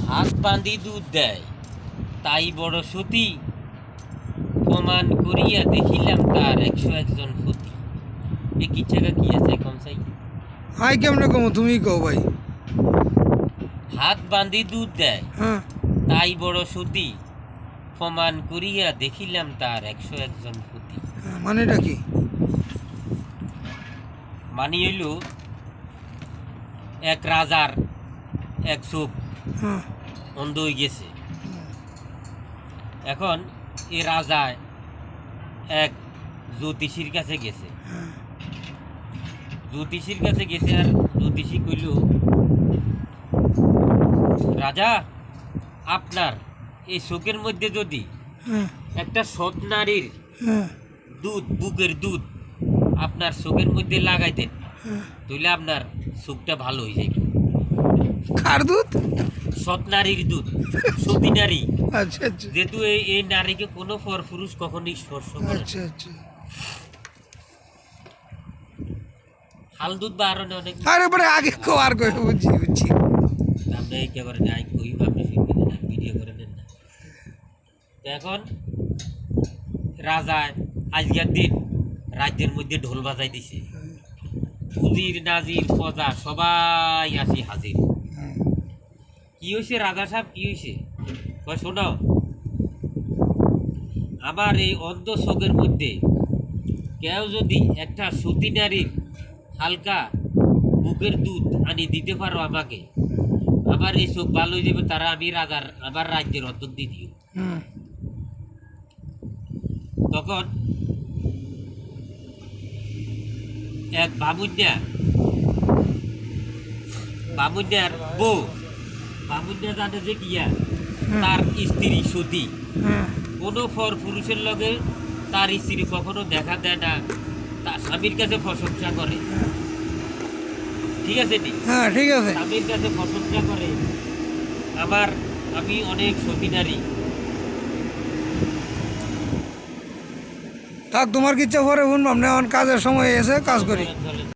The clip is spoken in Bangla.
হাত বাঁধি দুধ দেয়, তাই বড় সতী, প্রমাণ করিয়া দেখিলাম তার 101 জন সতী। এ কি জায়গা কি আছে কমসাই? হাই কেমনে কমো, তুমি কও ভাই। হাত বাঁধি দুধ দেয়, হ্যাঁ তাই বড় সতী, প্রমাণ করিয়া দেখিলাম তার 101 জন সতী। হ্যাঁ, মানেটা কি? মানি হইল এক রাজার এক চোখ হ্যাঁ অন্ধ হয়ে গেছে। এখন এই রাজা এক জ্যোতিষীর কাছে গেছে। জ্যোতিষীর কাছে গেছে আর জ্যোতিষী কইল, রাজা, আপনার এই চোখের মধ্যে যদি হ্যাঁ একটা সৎ নারীর হ্যাঁ দুধ, বুকের দুধ আপনার চোখের মধ্যে লাগাই দেন, হ্যাঁ। তাহলে আপনার চোখটা ভালো হয়ে যাবে। কার দুধ? সৎ নারীর দুধ, সতী নারী। আচ্ছা আচ্ছা যেহেতু এই নারীকে কোনো পুরুষ কখনোই স্পর্শ করে না। আচ্ছা আচ্ছা। হাল দুধ বা আরো অনেক। আরে পরে আগে কো আর কই, বুঝছি বুঝছি। আপনি এই করে না, কই আপনি শুনবেন না, ভিডিও করে নেন না। তো এখন রাজা আজকের দিন রাজ্যের মধ্যে ঢোল বাজাই দিছে, উজির নাজির প্রজা সবাই আসি হাজির। কি হয়েছে রাজা সাহেব, কি হয়েছে? কয় শোনো, আমার এই অন্ধ চোখের মধ্যে কেউ যদি একটা সতী নারীর হালকা বুকের দুধ আনি দিতে পারো আমাকে, আমার এই চোখ ভালো হয়ে যাবে, তারা আমি রাজার আমার রাজ্যের অর্ধেক দিয়ে দিও। হুম তখন এক বামুন্যার বউ, বামুন্যা জানে যে কিয়া তার স্ত্রী সতী, হ্যাঁ কোনো পুরুষের লগে তার স্ত্রী কখনো দেখা দেয় না, তার স্বামীর কাছে প্রশংসা করে। ঠিক আছে নি? হ্যাঁ ঠিক আছে। স্বামীর কাছে প্রশংসা করে, আমি অনেক সতী নারী। থাক, তোমার কি ইচ্ছা পরে শুনবাম না, এখন কাজের সময় এসে কাজ করি।